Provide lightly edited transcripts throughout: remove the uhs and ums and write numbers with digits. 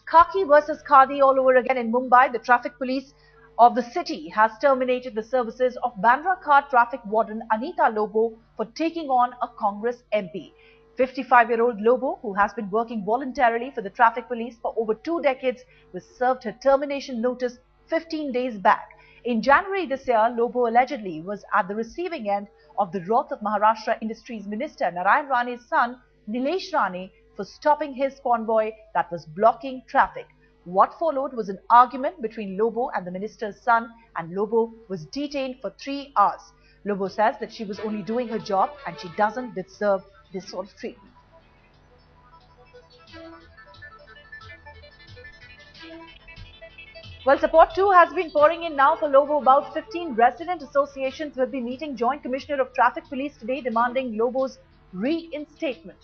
Khaki versus Khadi all over again in Mumbai. The traffic police of the city has terminated the services of Bandra Khat traffic warden Anita Lobo for taking on a Congress MP. 55-year-old Lobo, who has been working voluntarily for the traffic police for over 2 decades, was served her termination notice 15 days back. In January this year, Lobo allegedly was at the receiving end of the wrath of Maharashtra Industries Minister Nilesh Rane's son, Nilesh Rane, for stopping his convoy that was blocking traffic. What followed was an argument between Lobo and the minister's son, and Lobo was detained for 3 hours. Lobo says that she was only doing her job and she doesn't deserve this sort of treatment. Well, support too has been pouring in now for Lobo. About 15 resident associations will be meeting Joint Commissioner of Traffic Police today, demanding Lobo's reinstatement.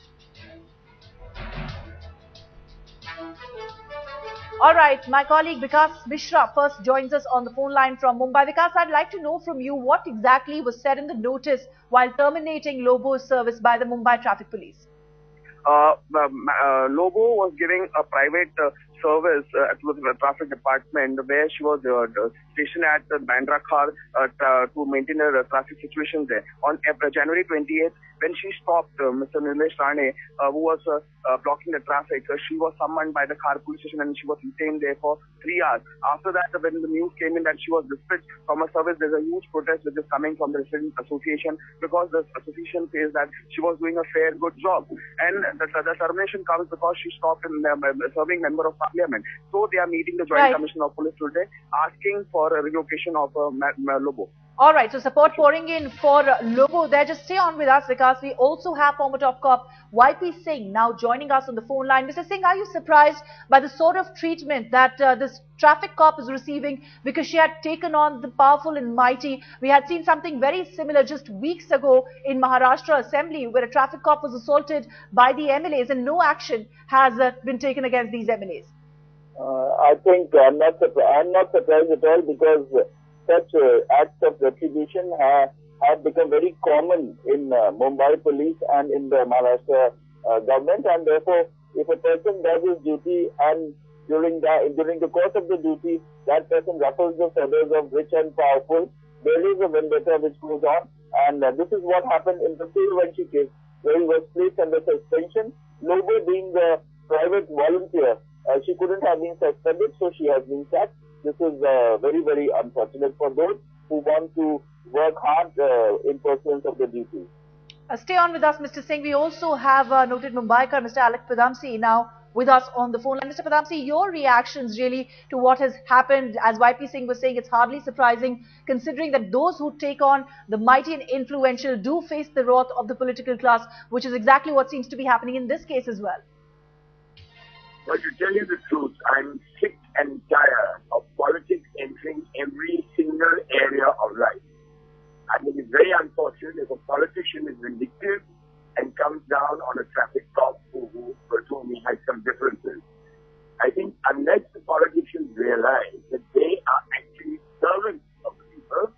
All right, my colleague Vikas Mishra first joins us on the phone line from Mumbai. Vikas, I'd like to know from you what exactly was said in the notice while terminating Lobo's service by the Mumbai Traffic Police. Lobo was giving a private service to the traffic department, where she was stationed at Bandra Khat to maintain a traffic situation there. On January 28th, when she stopped Mr. Nilesh Rane, who was blocking the traffic, she was summoned by the Khar police station and she was detained there for 3 hours. After that, when the news came in that she was dismissed from her service, there's a huge protest which is coming from the resident association, because the association says that she was doing a fair, good job. And the termination comes because she stopped in serving member of parliament. So they are meeting the Joint Commissioner of Police today, asking for a relocation of Lobo. All right, so support pouring in for Lobo there. Just stay on with us, because we also have former top cop YP Singh now joining us on the phone line. Mr. Singh, are you surprised by the sort of treatment that this traffic cop is receiving, because she had taken on the powerful and mighty? We had seen something very similar just weeks ago in Maharashtra Assembly, where a traffic cop was assaulted by the MLAs and no action has been taken against these MLAs. I think I'm not surprised at all, because such acts of retribution have become very common in Mumbai police and in the Maharashtra government, and therefore if a person does his duty and during the course of the duty that person ruffles the feathers of rich and powerful, there is a vendetta which goes on, and this is what happened in the Survanshi case, where he was placed under suspension. Lobo, being the private volunteer, she couldn't have been suspended, so she has been sacked. This is very, very unfortunate for those who want to work hard in pursuance of their duties. Stay on with us, Mr. Singh. We also have noted Mumbaikar, Mr. Alec Padamsi, now with us on the phone line. Mr. Padamsi, your reactions really to what has happened, as YP Singh was saying, it's hardly surprising, considering that those who take on the mighty and influential do face the wrath of the political class, which is exactly what seems to be happening in this case as well. Well, to tell you the truth, I'm sick and tired of politics entering every single area of life. I think it's very unfortunate if a politician is vindictive and comes down on a traffic cop who he has some differences. I think unless the politicians realize that they are actually servants of the people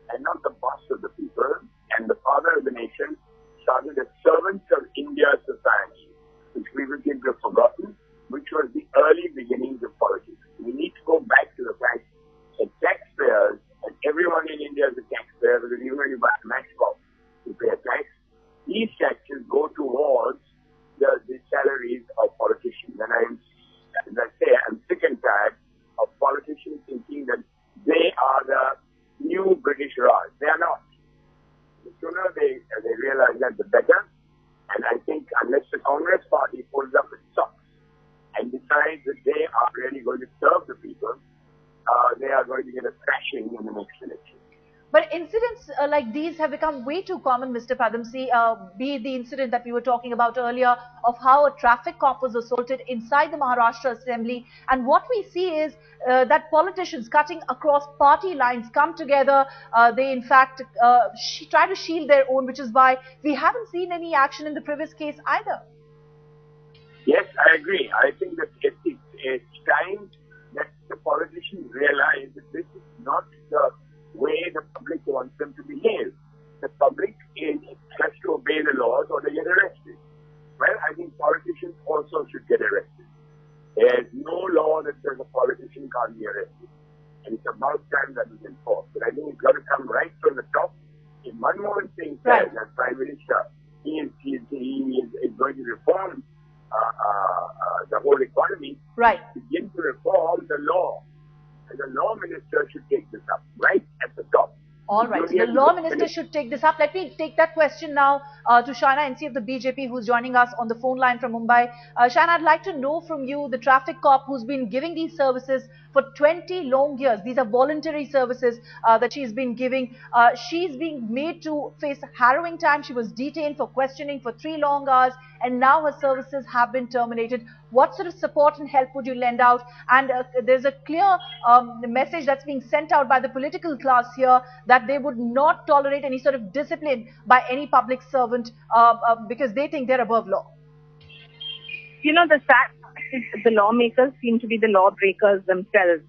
and not the boss of the people, and the father of the nation started as servants of India's society, which people seem to have forgotten, which was the early beginnings of politics. We need to go back to the fact that taxpayers, and everyone in India is a taxpayer, because even when you buy a matchbox, you pay a tax. These taxes go towards the salaries of politicians. And as I say, I'm sick and tired of politicians thinking that they are the new British Raj. They are not. The sooner they realize that, the better. And I think unless the Congress party pulls up its socks and decides that they are really going to serve the people, they are going to get a thrashing in the next election. But incidents like these have become way too common, Mr. Padamsi, be it the incident that we were talking about earlier of how a traffic cop was assaulted inside the Maharashtra Assembly. And what we see is that politicians cutting across party lines come together. They, in fact, try to shield their own, which is why we haven't seen any action in the previous case either. Yes, I agree. I think that it's time that the politicians realize that this is not the way the public wants them to behave. The public has to obey the laws or they get arrested. Well, I think politicians also should get arrested. There's no no law that says a politician can't be arrested. And it's about time that is enforced. But I think it's got to come right from the top. If Manmohan Singh says as Prime Minister, he is going to reform the whole economy, begin to reform the law. And the law minister should take this up right at the top. All right, so the law minister should take this up. Let me take that question now to Shaina NC of the BJP, who's joining us on the phone line from Mumbai. Shaina, I'd like to know from you, the traffic cop who's been giving these services for 20 long years. These are voluntary services that she's been giving. She's being made to face harrowing time. She was detained for questioning for 3 long hours, and now her services have been terminated. What sort of support and help would you lend out? And there's a clear message that's being sent out by the political class here that they would not tolerate any sort of discipline by any public servant because they think they're above law. You know, the fact is the lawmakers seem to be the lawbreakers themselves.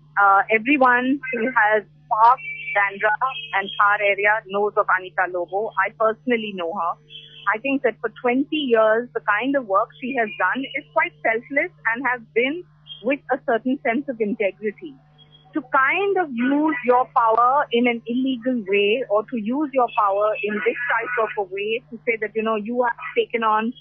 Everyone who has passed Bandra and Thar area knows of Anita Lobo. I personally know her. I think that for 20 years, the kind of work she has done is quite selfless and has been with a certain sense of integrity. To kind of use your power in an illegal way, or to use your power in this type of a way to say that, you know, you have taken on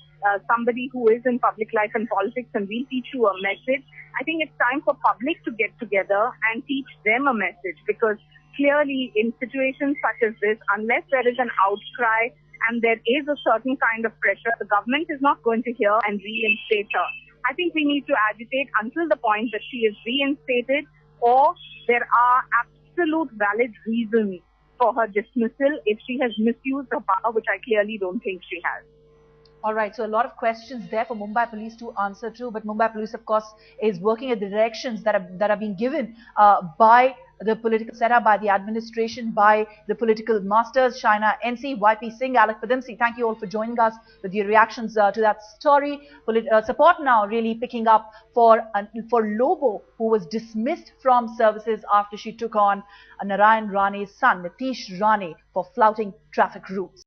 somebody who is in public life and politics and we'll teach you a message. I think it's time for public to get together and teach them a message, because clearly in situations such as this, unless there is an outcry and there is a certain kind of pressure, the government is not going to hear and reinstate her. I think we need to agitate until the point that she is reinstated, or there are absolute valid reasons for her dismissal if she has misused her power, which I clearly don't think she has. All right, so a lot of questions there for Mumbai Police to answer to, but Mumbai Police, of course, is working at the directions that are being given by the political setup, by the administration, by the political masters. Shaina NC, YP Singh, Alec Padimsi, thank you all for joining us with your reactions to that story. Support now really picking up for Lobo, who was dismissed from services after she took on Narayan Rane's son, Nitish Rane, for flouting traffic rules.